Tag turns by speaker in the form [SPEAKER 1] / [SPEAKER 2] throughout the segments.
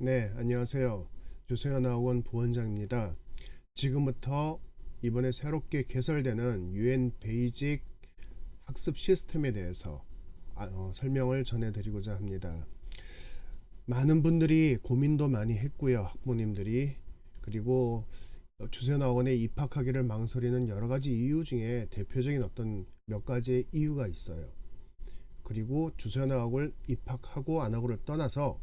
[SPEAKER 1] 네, 안녕하세요. 조세현학원 부원장입니다. 지금부터 이번에 새롭게 개설되는 UN 베이직 학습 시스템에 대해서 설명을 전해드리고자 합니다. 많은 분들이 고민도 많이 했고요. 학부모님들이. 그리고 주세현학원에 입학하기를 망설이는 여러 가지 이유 중에 대표적인 어떤 몇 가지의 이유가 있어요. 그리고 주세현학원을 입학하고 안 하고를 떠나서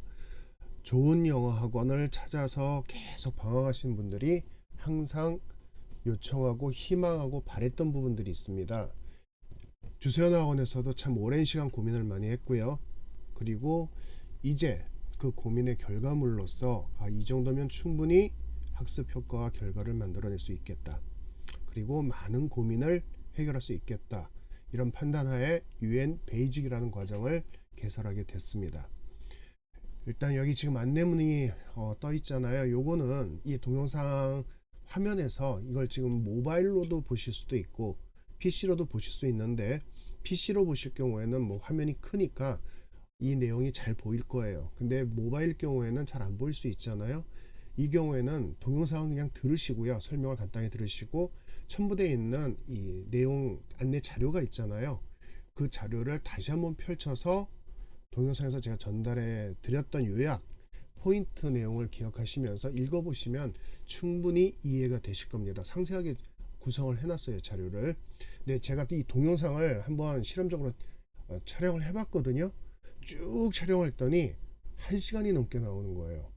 [SPEAKER 1] 좋은 영어 학원을 찾아서 계속 방황하신 분들이 항상 요청하고 희망하고 바랬던 부분들이 있습니다. 주세현 학원에서도 참 오랜 시간 고민을 많이 했고요. 그리고 이제 그 고민의 결과물로서 이 정도면 충분히 학습 효과와 결과를 만들어낼 수 있겠다. 그리고 많은 고민을 해결할 수 있겠다. 이런 판단하에 UN 베이직이라는 과정을 개설하게 됐습니다. 일단 여기 지금 안내문이 떠 있잖아요. 요거는 이 동영상 화면에서 이걸 지금 모바일로도 보실 수도 있고 PC로도 보실 수 있는데, PC로 보실 경우에는 뭐 화면이 크니까 이 내용이 잘 보일 거예요. 근데 모바일 경우에는 잘 안 보일 수 있잖아요. 이 경우에는 동영상은 그냥 들으시고요. 설명을 간단히 들으시고 첨부되어 있는 이 내용 안내 자료가 있잖아요. 그 자료를 다시 한번 펼쳐서 동영상에서 제가 전달해 드렸던 요약 포인트 내용을 기억하시면서 읽어보시면 충분히 이해가 되실 겁니다. 상세하게 구성을 해놨어요, 자료를. 네, 제가 이 동영상을 한번 실험적으로 촬영을 해봤거든요. 쭉 촬영했더니 1시간이 넘게 나오는 거예요.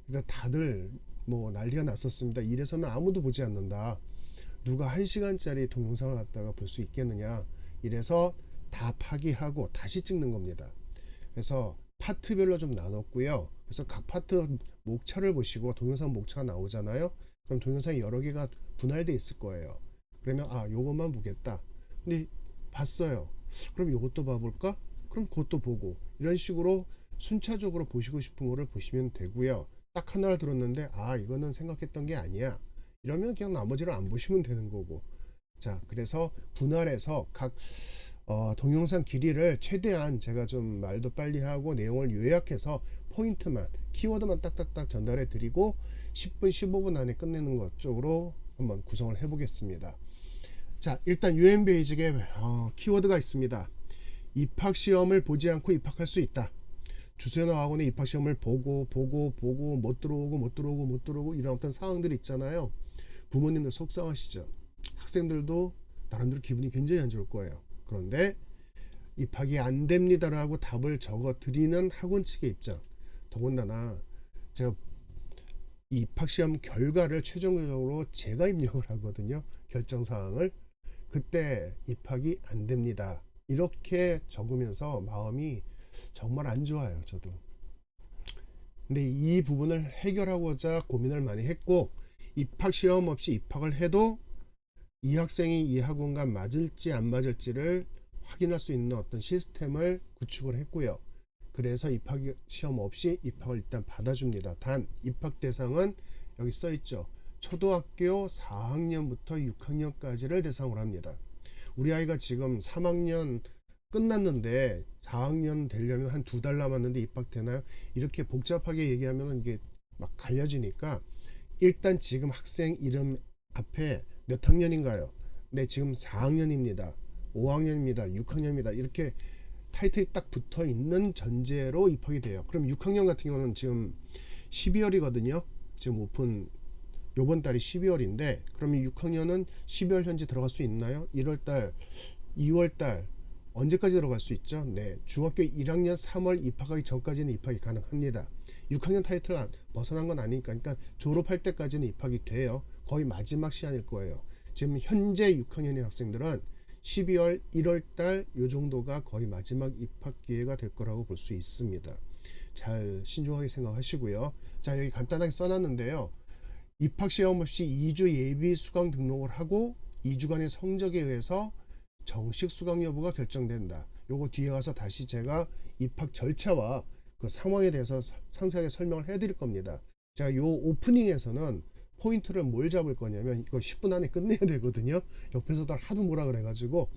[SPEAKER 1] 그래서 다들 뭐 난리가 났었습니다. 이래서는 아무도 보지 않는다. 누가 1시간짜리 동영상을 갖다가 볼 수 있겠느냐. 이래서 다 파기하고 다시 찍는 겁니다. 그래서 파트별로 좀 나눴고요. 그래서 각 파트 목차를 보시고 동영상 목차가 나오잖아요. 그럼 동영상이 여러 개가 분할돼 있을 거예요. 그러면 요것만 보겠다. 근데 봤어요. 그럼 요것도 봐볼까? 그럼 그것도 보고, 이런 식으로 순차적으로 보시고 싶은 거를 보시면 되고요. 딱 하나를 들었는데 이거는 생각했던 게 아니야, 이러면 그냥 나머지를 안 보시면 되는 거고. 자, 그래서 분할해서 각 동영상 길이를 최대한 제가 좀 말도 빨리 하고 내용을 요약해서 포인트만, 키워드만 딱딱딱 전달해 드리고 10분 15분 안에 끝내는 것 쪽으로 한번 구성을 해 보겠습니다. 자, 일단 UN 베이직에 키워드가 있습니다. 입학시험을 보지 않고 입학할 수 있다. 주세현 학원의 입학시험을 보고 못 들어오고 이런 어떤 상황들이 있잖아요. 부모님들 속상하시죠. 학생들도 나름대로 기분이 굉장히 안 좋을 거예요. 그런데 입학이 안 됩니다라고 답을 적어 드리는 학원 측의 입장, 더군다나 제가 입학시험 결과를 최종적으로 제가 입력을 하거든요. 결정사항을. 그때 입학이 안 됩니다, 이렇게 적으면서 마음이 정말 안 좋아요, 저도. 근데 이 부분을 해결하고자 고민을 많이 했고, 입학시험 없이 입학을 해도 이 학생이 이 학원과 맞을지 안 맞을지를 확인할 수 있는 어떤 시스템을 구축을 했고요. 그래서 입학 시험 없이 입학을 일단 받아줍니다. 단 입학 대상은 여기 써 있죠. 초등학교 4학년부터 6학년까지를 대상으로 합니다. 우리 아이가 지금 3학년 끝났는데 4학년 되려면 한 2달 남았는데 입학되나요? 이렇게 복잡하게 얘기하면 이게 막 갈려지니까, 일단 지금 학생 이름 앞에 몇 학년인가요? 네, 지금 4학년입니다. 5학년입니다. 6학년입니다. 이렇게 타이틀이 딱 붙어 있는 전제로 입학이 돼요. 그럼 6학년 같은 경우는 지금 12월이거든요. 지금 오픈 요번 달이 12월인데, 그러면 6학년은 12월 현재 들어갈 수 있나요? 1월달, 2월달 언제까지 들어갈 수 있죠? 네, 중학교 1학년 3월 입학하기 전까지는 입학이 가능합니다. 6학년 타이틀 벗어난 건 아니니까. 그러니까 졸업할 때까지는 입학이 돼요. 거의 마지막 시간일 거예요. 지금 현재 6학년의 학생들은 12월 1월달 요 정도가 거의 마지막 입학 기회가 될 거라고 볼 수 있습니다. 잘 신중하게 생각하시고요. 자, 여기 간단하게 써놨는데요. 입학시험 없이 2주 예비 수강 등록을 하고 2주간의 성적에 의해서 정식 수강 여부가 결정된다. 요거 뒤에 가서 다시 제가 입학 절차와 그 상황에 대해서 상세하게 설명을 해드릴 겁니다. 제가 요 오프닝에서는 포인트를 뭘 잡을 거냐면 이거 10분 안에 끝내야 되거든요. 옆에서도 하도 뭐라 그래가지고.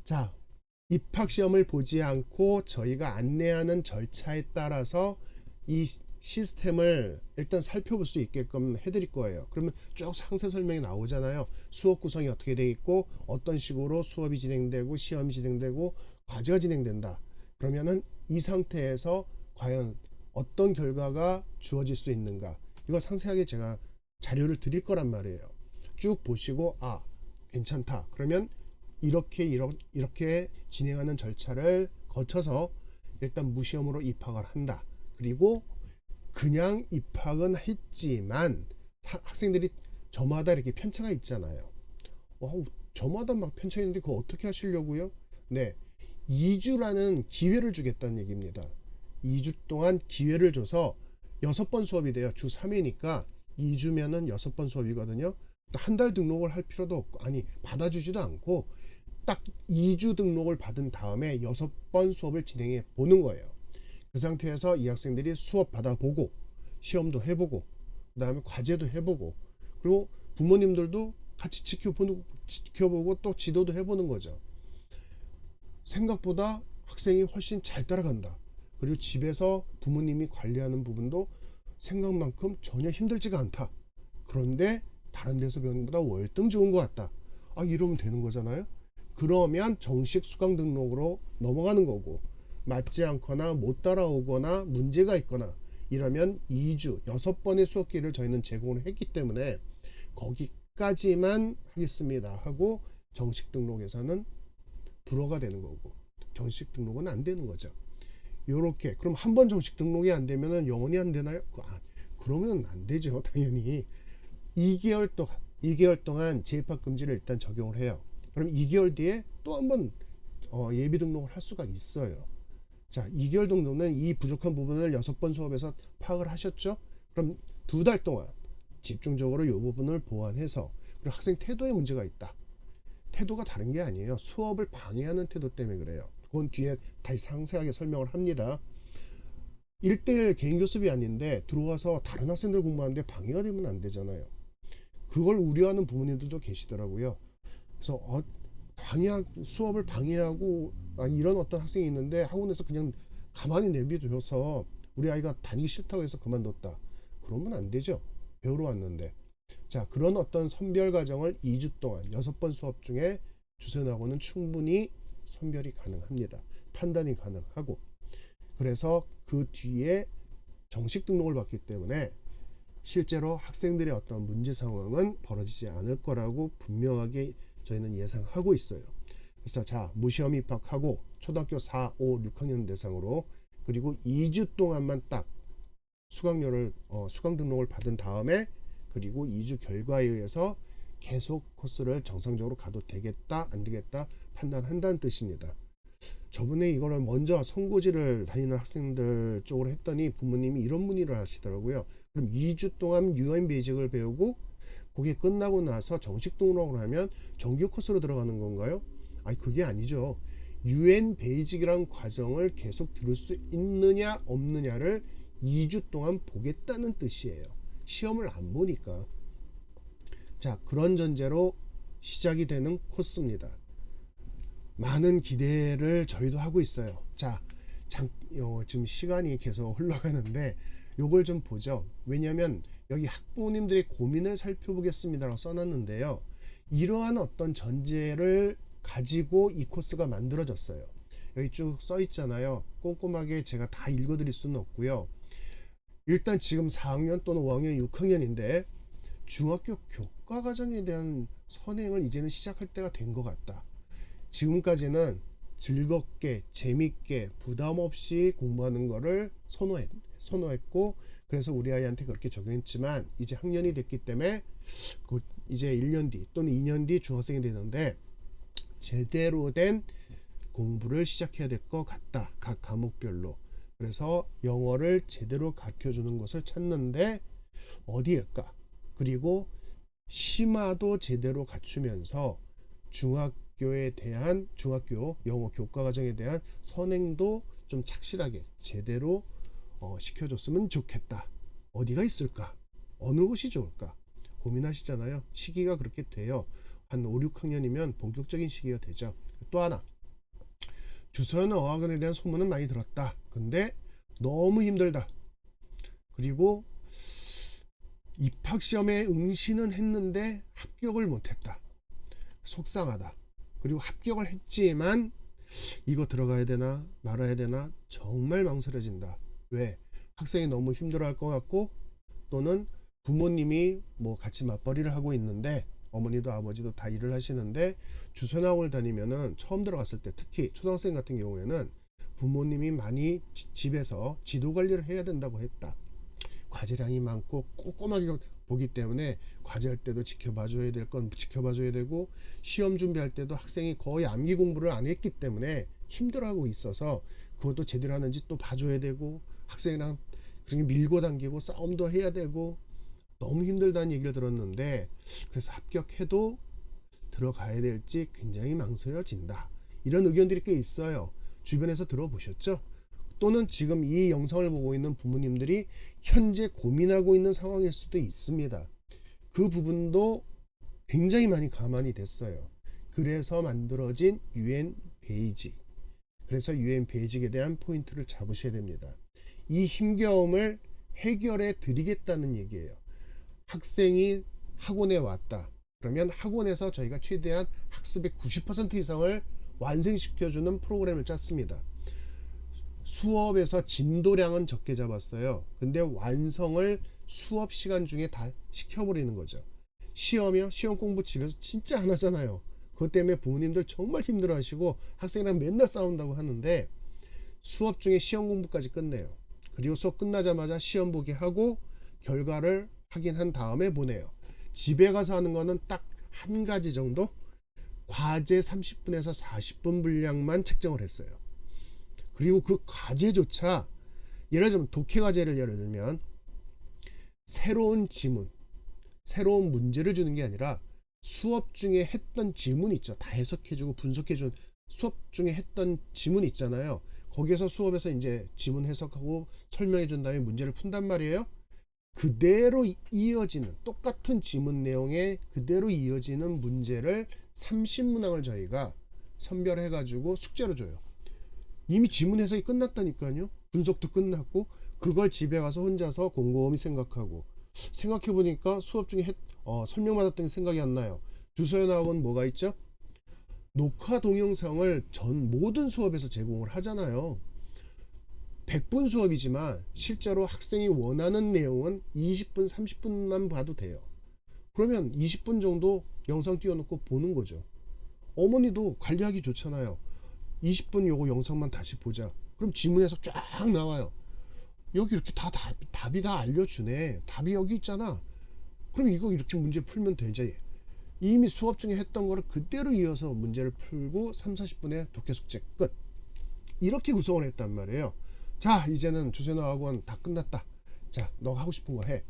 [SPEAKER 1] 자, 입학시험을 보지 않고 저희가 안내하는 절차에 따라서 이 시스템을 일단 살펴볼 수 있게끔 해드릴 거예요. 그러면 쭉 상세 설명이 나오잖아요. 수업 구성이 어떻게 되어 있고 어떤 식으로 수업이 진행되고 시험이 진행되고 과제가 진행된다. 그러면은 이 상태에서 과연 어떤 결과가 주어질 수 있는가, 이거 상세하게 제가 자료를 드릴 거란 말이에요. 쭉 보시고 괜찮다, 그러면 이렇게 진행하는 절차를 거쳐서 일단 무시험으로 입학을 한다. 그리고 그냥 입학은 했지만 학생들이 저마다 이렇게 편차가 있잖아요. 저마다 막 편차 있는데 그거 어떻게 하시려고요? 네, 2주라는 기회를 주겠다는 얘기입니다. 2주 동안 기회를 줘서 6번 수업이 돼요. 주 3회니까 2주면은 6번 수업이거든요. 한 달 등록을 할 필요도 없고, 받아주지도 않고 딱 2주 등록을 받은 다음에 6번 수업을 진행해 보는 거예요. 그 상태에서 이 학생들이 수업 받아보고 시험도 해보고 그 다음에 과제도 해보고, 그리고 부모님들도 같이 지켜보고 또 지도도 해보는 거죠. 생각보다 학생이 훨씬 잘 따라간다. 그리고 집에서 부모님이 관리하는 부분도 생각만큼 전혀 힘들지가 않다. 그런데 다른 데서 배우는 것보다 월등 좋은 것 같다. 이러면 되는 거잖아요. 그러면 정식 수강 등록으로 넘어가는 거고, 맞지 않거나 못 따라오거나 문제가 있거나 이러면 2주 6번의 수업 기회를 저희는 제공을 했기 때문에 거기까지만 하겠습니다 하고 정식 등록에서는 불허가 되는 거고, 정식 등록은 안 되는 거죠. 요렇게. 그럼 한 번 정식 등록이 안 되면은 영원히 안 되나요? 그러면 안 되죠. 당연히 2개월 동안 재입학 금지를 일단 적용을 해요. 그럼 2개월 뒤에 또 한 번 예비 등록을 할 수가 있어요. 자, 2개월 정도는 이 부족한 부분을 6번 수업에서 파악을 하셨죠? 그럼 2달 동안 집중적으로 이 부분을 보완해서, 그리고 학생 태도에 문제가 있다. 태도가 다른 게 아니에요. 수업을 방해하는 태도 때문에 그래요. 그건 뒤에 다시 상세하게 설명을 합니다. 1대1 개인 교습이 아닌데 들어와서 다른 학생들 공부하는데 방해가 되면 안 되잖아요. 그걸 우려하는 부모님들도 계시더라고요. 그래서 수업을 방해하고 이런 어떤 학생이 있는데 학원에서 그냥 가만히 내비둬서 우리 아이가 다니기 싫다고 해서 그만뒀다. 그러면 안 되죠. 배우러 왔는데. 자, 그런 어떤 선별 과정을 2주 동안 6번 수업 중에 주선하고는 충분히 선별이 가능합니다. 판단이 가능하고, 그래서 그 뒤에 정식 등록을 받기 때문에 실제로 학생들의 어떤 문제 상황은 벌어지지 않을 거라고 분명하게 저희는 예상하고 있어요. 그래서 자, 무시험 입학하고 초등학교 4, 5, 6학년 대상으로 그리고 2주 동안만 딱 수강 등록을 받은 다음에 그리고 2주 결과에 의해서 계속 코스를 정상적으로 가도 되겠다 안 되겠다 판단한다는 뜻입니다. 저번에 이거를 먼저 선고지를 다니는 학생들 쪽으로 했더니 부모님이 이런 문의를 하시더라고요. 그럼 2주 동안 UN 베이직을 배우고 그게 끝나고 나서 정식 등록을 하면 정규 코스로 들어가는 건가요? 그게 아니죠. UN 베이직이란 과정을 계속 들을 수 있느냐 없느냐를 2주 동안 보겠다는 뜻이에요. 시험을 안 보니까. 자, 그런 전제로 시작이 되는 코스입니다. 많은 기대를 저희도 하고 있어요. 자, 지금 시간이 계속 흘러가는데 요걸 좀 보죠. 왜냐하면 여기 학부모님들의 고민을 살펴보겠습니다라고 써놨는데요. 이러한 어떤 전제를 가지고 이 코스가 만들어졌어요. 여기 쭉 써있잖아요. 꼼꼼하게 제가 다 읽어드릴 수는 없고요. 일단 지금 4학년 또는 5학년, 6학년인데 중학교 교과과정에 대한 선행을 이제는 시작할 때가 된 것 같다. 지금까지는 즐겁게 재밌게 부담 없이 공부하는 거를 선호했고, 그래서 우리 아이한테 그렇게 적용했지만 이제 학년이 됐기 때문에 이제 1년 뒤 또는 2년 뒤 중학생이 되는데 제대로 된 공부를 시작해야 될 것 같다. 각 과목별로. 그래서 영어를 제대로 가르쳐주는 것을 찾는데 어디일까? 그리고 심화도 제대로 갖추면서 중학교 영어 교과 과정에 대한 선행도 좀 착실하게 제대로 시켜줬으면 좋겠다. 어디가 있을까? 어느 곳이 좋을까? 고민하시잖아요. 시기가 그렇게 돼요. 한 5, 6학년이면 본격적인 시기가 되죠. 또 하나, 주소연 어학원에 대한 소문은 많이 들었다. 근데 너무 힘들다. 그리고 입학시험에 응시는 했는데 합격을 못했다. 속상하다. 그리고 합격을 했지만 이거 들어가야 되나 말아야 되나 정말 망설여진다. 왜? 학생이 너무 힘들어할 것 같고, 또는 부모님이 뭐 같이 맞벌이를 하고 있는데, 어머니도 아버지도 다 일을 하시는데 주선학원을 다니면은 처음 들어갔을 때, 특히 초등학생 같은 경우에는 부모님이 많이 집에서 지도 관리를 해야 된다고 했다. 과제량이 많고 꼼꼼하게 보기 때문에 과제할 때도 지켜봐줘야 될 건 지켜봐줘야 되고, 시험 준비할 때도 학생이 거의 암기 공부를 안 했기 때문에 힘들어하고 있어서 그것도 제대로 하는지 또 봐줘야 되고, 학생이랑 그렇게 밀고 당기고 싸움도 해야 되고 너무 힘들다는 얘기를 들었는데, 그래서 합격해도 들어가야 될지 굉장히 망설여진다. 이런 의견들이 꽤 있어요. 주변에서 들어보셨죠? 또는 지금 이 영상을 보고 있는 부모님들이 현재 고민하고 있는 상황일 수도 있습니다. 그 부분도 굉장히 많이 감안이 됐어요. 그래서 만들어진 UN 베이직. 그래서 UN 베이직에 대한 포인트를 잡으셔야 됩니다. 이 힘겨움을 해결해 드리겠다는 얘기예요. 학생이 학원에 왔다. 그러면 학원에서 저희가 최대한 학습의 90% 이상을 완성시켜주는 프로그램을 짰습니다. 수업에서 진도량은 적게 잡았어요. 근데 완성을 수업 시간 중에 다 시켜버리는 거죠. 시험 공부 집에서 진짜 안 하잖아요. 그것 때문에 부모님들 정말 힘들어 하시고 학생이랑 맨날 싸운다고 하는데, 수업 중에 시험 공부까지 끝내요. 그리고 수업 끝나자마자 시험 보기 하고 결과를 확인한 다음에 보내요. 집에 가서 하는 거는 딱 한 가지 정도, 과제 30분에서 40분 분량만 책정을 했어요. 그리고 그 과제조차, 예를 들면 독해 과제를 예를 들면 새로운 지문, 새로운 문제를 주는 게 아니라 수업 중에 했던 지문 있죠. 다 해석해주고 분석해준 수업 중에 했던 지문 있잖아요. 거기에서 수업에서 이제 지문 해석하고 설명해준 다음에 문제를 푼단 말이에요. 그대로 이어지는, 똑같은 지문 내용에 그대로 이어지는 문제를 30문항을 저희가 선별해가지고 숙제로 줘요. 이미 지문 해석이 끝났다니까요. 분석도 끝났고, 그걸 집에 가서 혼자서 곰곰이 생각하고, 생각해보니까 수업 중에 설명받았던 게 생각이 안 나요. 주소연학원 뭐가 있죠? 녹화 동영상을 모든 수업에서 제공을 하잖아요. 100분 수업이지만 실제로 학생이 원하는 내용은 20분, 30분만 봐도 돼요. 그러면 20분 정도 영상 띄워놓고 보는 거죠. 어머니도 관리하기 좋잖아요. 20분 요거 영상만 다시 보자. 그럼 지문에서 쫙 나와요. 여기 이렇게 답이 다 알려주네. 답이 여기 있잖아. 그럼 이거 이렇게 문제 풀면 되지. 이미 수업 중에 했던 거를 그대로 이어서 문제를 풀고 3, 40분에 독해 숙제 끝. 이렇게 구성을 했단 말이에요. 자, 이제는 주소연화 학원 다 끝났다. 자, 너가 하고 싶은 거 해.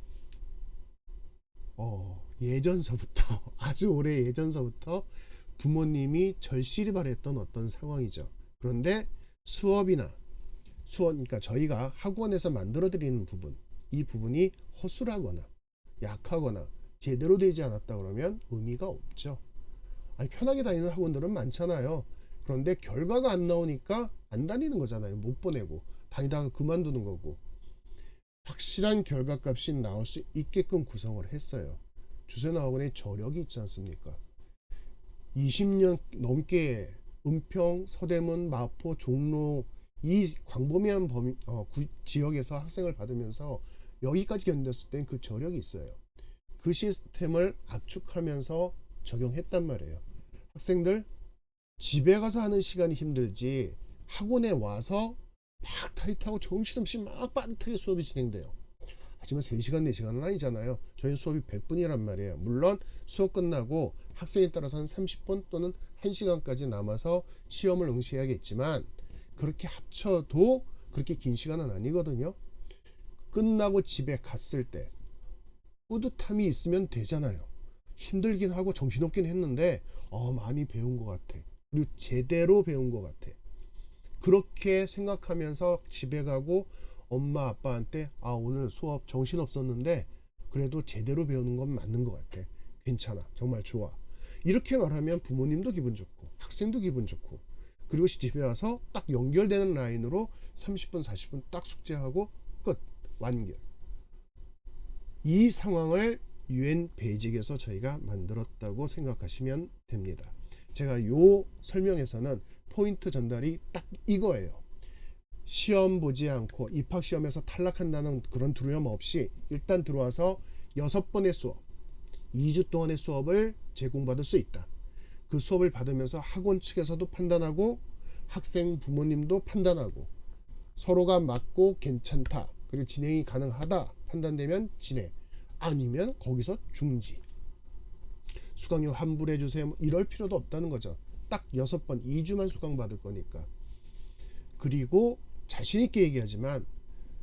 [SPEAKER 1] 예전서부터 아주 오래 예전서부터 부모님이 절실히 바랬던 어떤 상황이죠. 그런데 그러니까 저희가 학원에서 만들어 드리는 부분, 이 부분이 허술하거나 약하거나 제대로 되지 않았다 그러면 의미가 없죠. 아니, 편하게 다니는 학원들은 많잖아요. 그런데 결과가 안 나오니까 안 다니는 거잖아요. 못 보내고 다니다가 그만두는 거고. 확실한 결과값이 나올 수 있게끔 구성을 했어요. 주소연화 학원의 저력이 있지 않습니까? 20년 넘게 은평, 서대문, 마포, 종로 이 광범위한 지역에서 학생을 받으면서 여기까지 견뎠을 땐 그 저력이 있어요. 그 시스템을 압축하면서 적용했단 말이에요. 학생들 집에 가서 하는 시간이 힘들지 학원에 와서 막 타이트하고 정신없이 막 빠듯하게 수업이 진행돼요. 하지만 3시간, 4시간은 아니잖아요. 저희는 수업이 100분이란 말이에요. 물론 수업 끝나고 학생에 따라서 한 30분 또는 1시간까지 남아서 시험을 응시해야겠지만, 그렇게 합쳐도 그렇게 긴 시간은 아니거든요. 끝나고 집에 갔을 때 뿌듯함이 있으면 되잖아요. 힘들긴 하고 정신없긴 했는데 많이 배운 것 같아. 그리고 제대로 배운 것 같아. 그렇게 생각하면서 집에 가고 엄마 아빠한테 오늘 수업 정신없었는데 그래도 제대로 배우는 건 맞는 것 같아. 괜찮아. 정말 좋아. 이렇게 말하면 부모님도 기분 좋고 학생도 기분 좋고, 그리고 집에 와서 딱 연결되는 라인으로 30분 40분 딱 숙제하고 끝. 완결. 이 상황을 UN 베이직에서 저희가 만들었다고 생각하시면 됩니다. 제가 요 설명에서는 포인트 전달이 딱 이거예요. 시험 보지 않고 입학시험에서 탈락한다는 그런 두려움 없이 일단 들어와서 6번의 수업, 2주 동안의 수업을 제공받을 수 있다. 그 수업을 받으면서 학원 측에서도 판단하고 학생 부모님도 판단하고 서로가 맞고 괜찮다, 그리고 진행이 가능하다 판단되면 진행, 아니면 거기서 중지. 수강료 환불해 주세요. 뭐 이럴 필요도 없다는 거죠. 딱 6번 2주만 수강 받을 거니까. 그리고 자신 있게 얘기하지만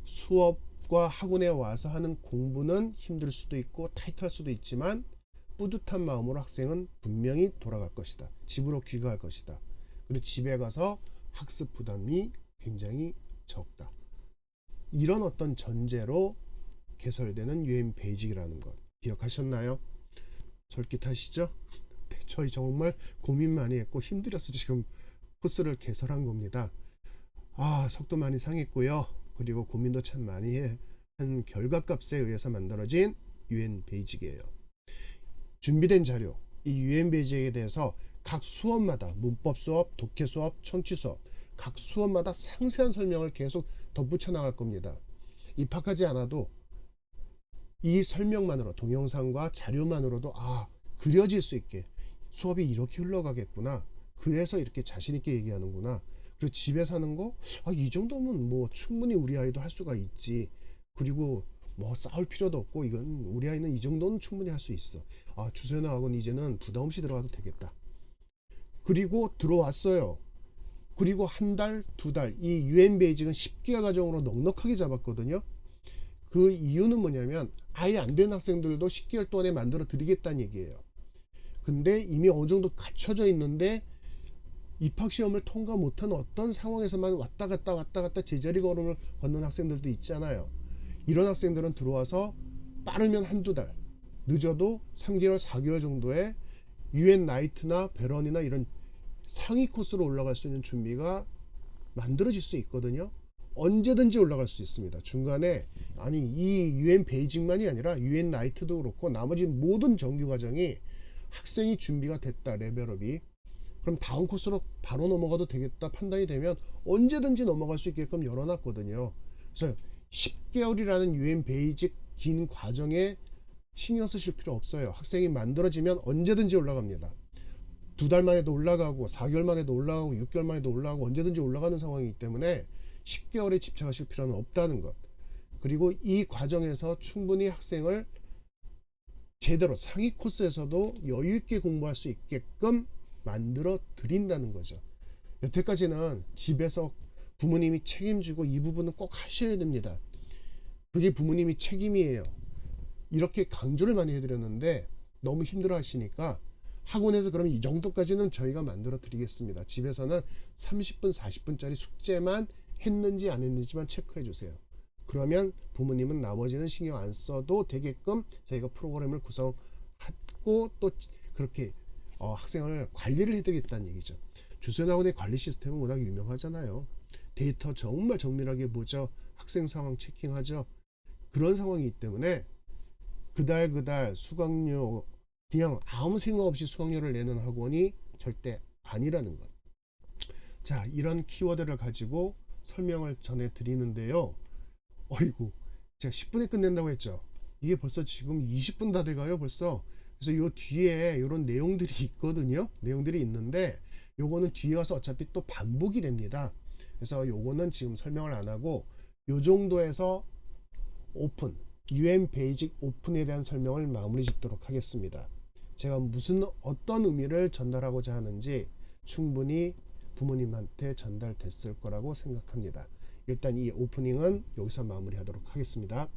[SPEAKER 1] 수업과 학원에 와서 하는 공부는 힘들 수도 있고 타이트할 수도 있지만 뿌듯한 마음으로 학생은 분명히 돌아갈 것이다. 집으로 귀가할 것이다. 그리고 집에 가서 학습 부담이 굉장히 적다. 이런 어떤 전제로 개설되는 UN 베이직이라는 것 기억하셨나요? 솔깃하시죠? 저희 정말 고민 많이 했고 힘들어서 지금 코스를 개설한 겁니다. 속도 많이 상했고요. 그리고 고민도 참 많이 한 결과값에 의해서 만들어진 UN 베이직이에요. 준비된 자료, 이 UN 베이직에 대해서 각 수업마다 문법 수업, 독해 수업, 청취 수업 각 수업마다 상세한 설명을 계속 덧붙여 나갈 겁니다. 입학하지 않아도 이 설명만으로 동영상과 자료만으로도 그려질 수 있게 수업이 이렇게 흘러가겠구나. 그래서 이렇게 자신 있게 얘기하는구나. 그리고 집에서 하는 거 이 정도면 뭐 충분히 우리 아이도 할 수가 있지. 그리고 뭐 싸울 필요도 없고 이건 우리 아이는 이 정도는 충분히 할 수 있어. 주소연화 학원 이제는 부담 없이 들어가도 되겠다. 그리고 들어왔어요. 그리고 한 달, 두 달, 이 UN 베이직은 10개월 과정으로 넉넉하게 잡았거든요. 그 이유는 뭐냐면 아예 안 된 학생들도 10개월 동안에 만들어 드리겠다는 얘기예요. 근데 이미 어느 정도 갖춰져 있는데 입학시험을 통과 못한 어떤 상황에서만 왔다 갔다 제자리 걸음을 걷는 학생들도 있잖아요. 이런 학생들은 들어와서 빠르면 한두 달, 늦어도 3개월, 4개월 정도의 UN 나이트나 베런이나 이런 상위 코스로 올라갈 수 있는 준비가 만들어질 수 있거든요. 언제든지 올라갈 수 있습니다. 중간에 이 UN 베이직만이 아니라 UN 나이트도 그렇고 나머지 모든 정규 과정이 학생이 준비가 됐다, 레벨업이. 그럼 다음 코스로 바로 넘어가도 되겠다 판단이 되면 언제든지 넘어갈 수 있게끔 열어놨거든요. 그래서 10개월이라는 UN 베이직 긴 과정에 신경 쓰실 필요 없어요. 학생이 만들어지면 언제든지 올라갑니다. 2달 만에도 올라가고 4개월 만에도 올라가고 6개월 만에도 올라가고 언제든지 올라가는 상황이기 때문에 10개월에 집착하실 필요는 없다는 것. 그리고 이 과정에서 충분히 학생을 제대로 상위 코스에서도 여유 있게 공부할 수 있게끔 만들어 드린다는 거죠. 여태까지는 집에서 부모님이 책임지고 이 부분은 꼭 하셔야 됩니다. 그게 부모님이 책임이에요. 이렇게 강조를 많이 해드렸는데 너무 힘들어 하시니까 학원에서 그럼 이 정도까지는 저희가 만들어 드리겠습니다. 집에서는 30분 40분짜리 숙제만 했는지 안 했는지만 체크해 주세요. 그러면 부모님은 나머지는 신경 안 써도 되게끔 저희가 프로그램을 구성하고 또 그렇게 학생을 관리를 해드리겠다는 얘기죠. 주소연학원의 관리 시스템은 워낙 유명하잖아요. 데이터 정말 정밀하게 보죠. 학생 상황 체킹하죠. 그런 상황이기 때문에 그달 수강료 그냥 아무 생각 없이 수강료를 내는 학원이 절대 아니라는 것. 자, 이런 키워드를 가지고 설명을 전해 드리는데요. 어이구, 제가 10분에 끝낸다고 했죠. 이게 벌써 지금 20분 다 돼가요 벌써. 그래서 요 뒤에 이런 내용들이 있거든요. 내용들이 있는데 요거는 뒤에 와서 어차피 또 반복이 됩니다. 그래서 요거는 지금 설명을 안 하고 요 정도에서 오픈, UN 베이직 오픈에 대한 설명을 마무리 짓도록 하겠습니다. 제가 어떤 의미를 전달하고자 하는지 충분히 부모님한테 전달됐을 거라고 생각합니다. 일단 이 오프닝은 여기서 마무리하도록 하겠습니다.